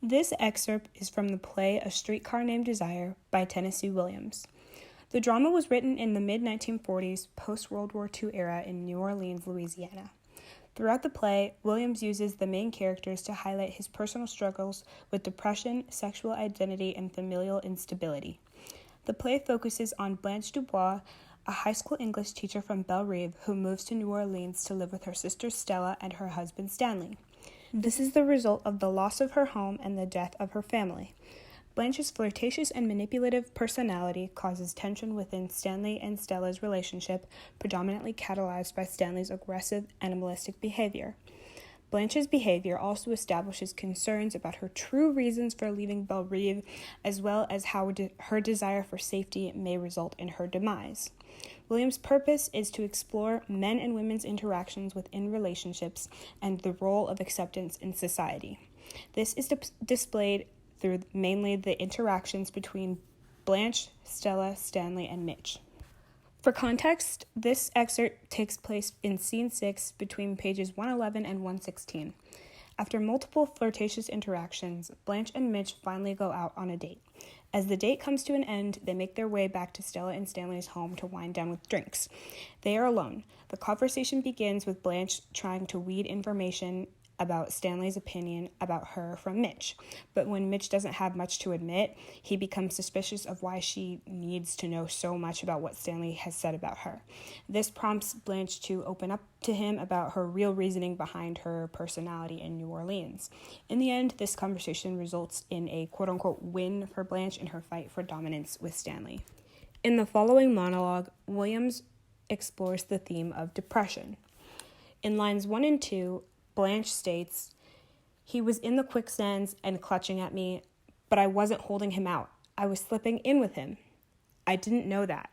This excerpt is from the play A Streetcar Named Desire by Tennessee Williams. The drama was written in the mid-1940s, post-World War II era in New Orleans, Louisiana. Throughout the play, Williams uses the main characters to highlight his personal struggles with depression, sexual identity, and familial instability. The play focuses on Blanche Dubois, a high school English teacher from Belle Reve who moves to New Orleans to live with her sister Stella and her husband Stanley. This is the result of the loss of her home and the death of her family. Blanche's flirtatious and manipulative personality causes tension within Stanley and Stella's relationship, predominantly catalyzed by Stanley's aggressive, animalistic behavior. Blanche's behavior also establishes concerns about her true reasons for leaving Belle Reve, as well as how her desire for safety may result in her demise. Williams' purpose is to explore men and women's interactions within relationships and the role of acceptance in society. This is displayed through mainly the interactions between Blanche, Stella, Stanley, and Mitch. For context, this excerpt takes place in Scene 6 between pages 111 and 116. After multiple flirtatious interactions, Blanche and Mitch finally go out on a date. As the date comes to an end, they make their way back to Stella and Stanley's home to wind down with drinks. They are alone. The conversation begins with Blanche trying to weed information about Stanley's opinion about her from Mitch. But when Mitch doesn't have much to admit, he becomes suspicious of why she needs to know so much about what Stanley has said about her. This prompts Blanche to open up to him about her real reasoning behind her personality in New Orleans. In the end, this conversation results in a quote-unquote win for Blanche in her fight for dominance with Stanley. In the following monologue, Williams explores the theme of depression. In lines 1 and 2, Blanche states, "He was in the quicksands and clutching at me, but I wasn't holding him out. I was slipping in with him. I didn't know that."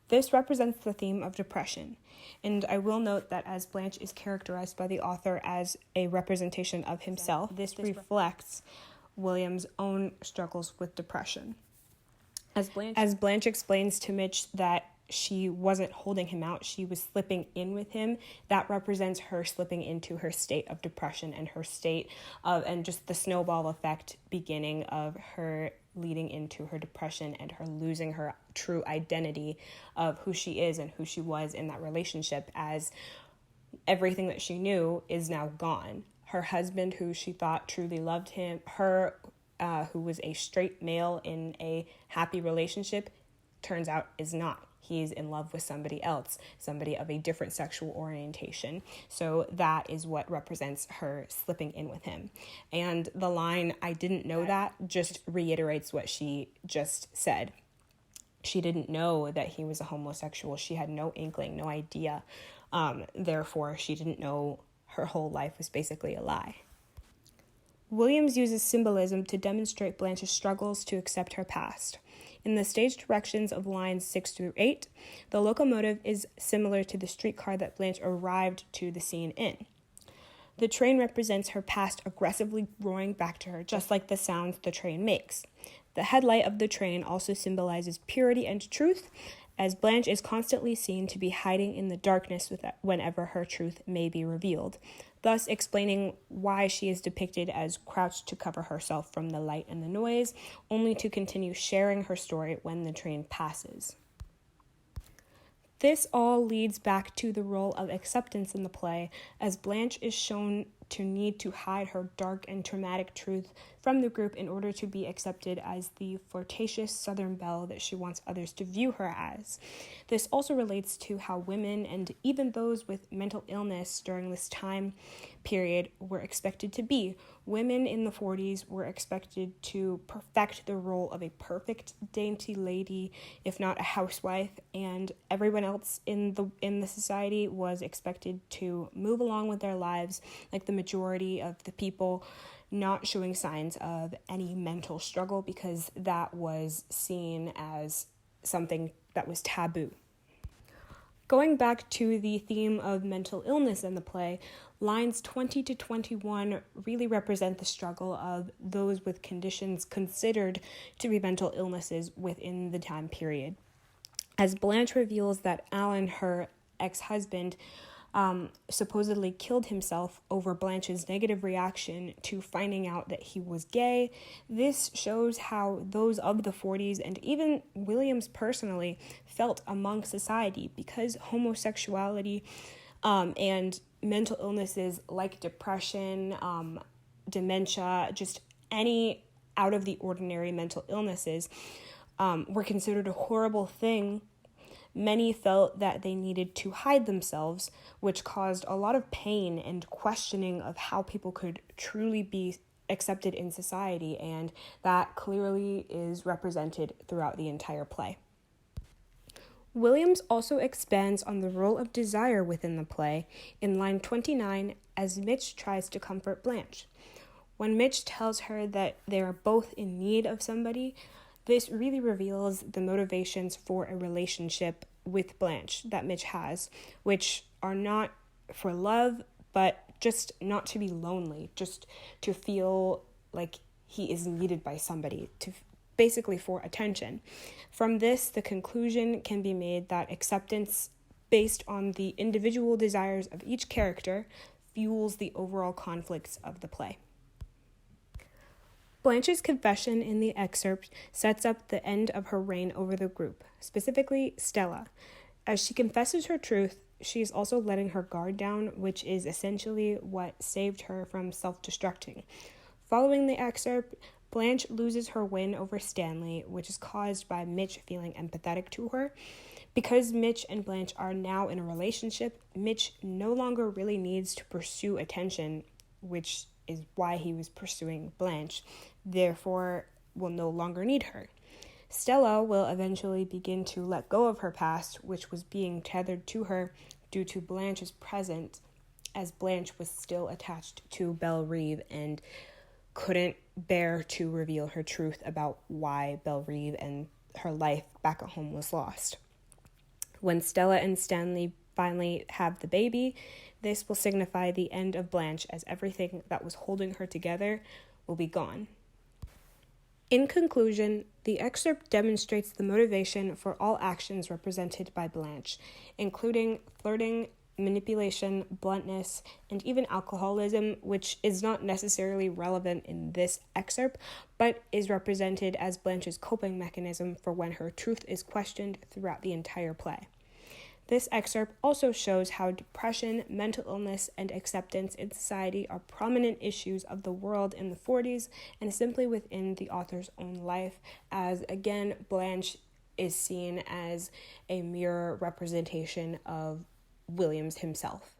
This represents the theme of depression, and I will note that as Blanche is characterized by the author as a representation of himself, this reflects Williams' own struggles with depression. As Blanche explains to Mitch that she wasn't holding him out, she was slipping in with him, that represents her slipping into her state of depression and her state of, and just the snowball effect beginning of her leading into her depression and her losing her true identity of who she is and who she was in that relationship, as everything that she knew is now gone. Her husband, who she thought truly loved her, who was a straight male in a happy relationship, turns out is not. He's in love with somebody else, somebody of a different sexual orientation. So that is what represents her slipping in with him. And the line, "I didn't know that," just reiterates what she just said. She didn't know that he was a homosexual. She had no inkling, no idea. Therefore, she didn't know her whole life was basically a lie. Williams uses symbolism to demonstrate Blanche's struggles to accept her past. In the stage directions of lines 6 through 8, the locomotive is similar to the streetcar that Blanche arrived to the scene in. The train represents her past aggressively roaring back to her, just like the sounds the train makes. The headlight of the train also symbolizes purity and truth, as Blanche is constantly seen to be hiding in the darkness whenever her truth may be revealed, thus explaining why she is depicted as crouched to cover herself from the light and the noise, only to continue sharing her story when the train passes. This all leads back to the role of acceptance in the play, as Blanche is shown to need to hide her dark and traumatic truth from the group in order to be accepted as the flirtatious Southern belle that she wants others to view her as. This also relates to how women, and even those with mental illness during this time period, were expected to be. Women in the 40s were expected to perfect the role of a perfect, dainty lady, if not a housewife, and everyone else in the society was expected to move along with their lives like the majority of the people, not showing signs of any mental struggle because that was seen as something that was taboo. Going back to the theme of mental illness in the play, lines 20 to 21 really represent the struggle of those with conditions considered to be mental illnesses within the time period. As Blanche reveals that Alan, her ex-husband, supposedly killed himself over Blanche's negative reaction to finding out that he was gay. This shows how those of the 40s, and even Williams personally, felt among society, because homosexuality and mental illnesses like depression, dementia, just any out of the ordinary mental illnesses were considered a horrible thing. Many felt that they needed to hide themselves, which caused a lot of pain and questioning of how people could truly be accepted in society, and that clearly is represented throughout the entire play. Williams also expands on the role of desire within the play in line 29 as Mitch tries to comfort Blanche. When Mitch tells her that they are both in need of somebody, this really reveals the motivations for a relationship with Blanche that Mitch has, which are not for love, but just not to be lonely, just to feel like he is needed by somebody, basically for attention. From this, the conclusion can be made that acceptance based on the individual desires of each character fuels the overall conflicts of the play. Blanche's confession in the excerpt sets up the end of her reign over the group, specifically Stella. As she confesses her truth, she is also letting her guard down, which is essentially what saved her from self-destructing. Following the excerpt, Blanche loses her win over Stanley, which is caused by Mitch feeling empathetic to her. Because Mitch and Blanche are now in a relationship, Mitch no longer really needs to pursue attention, which is why he was pursuing Blanche, therefore will no longer need her. Stella will eventually begin to let go of her past, which was being tethered to her due to Blanche's presence, as Blanche was still attached to Belle Reve and couldn't bear to reveal her truth about why Belle Reve and her life back at home was lost. When Stella and Stanley finally have the baby, this will signify the end of Blanche, as everything that was holding her together will be gone. In conclusion, the excerpt demonstrates the motivation for all actions represented by Blanche, including flirting, manipulation, bluntness, and even alcoholism, which is not necessarily relevant in this excerpt, but is represented as Blanche's coping mechanism for when her truth is questioned throughout the entire play. This excerpt also shows how depression, mental illness, and acceptance in society are prominent issues of the world in the 40s and simply within the author's own life, as again, Blanche is seen as a mirror representation of Williams himself.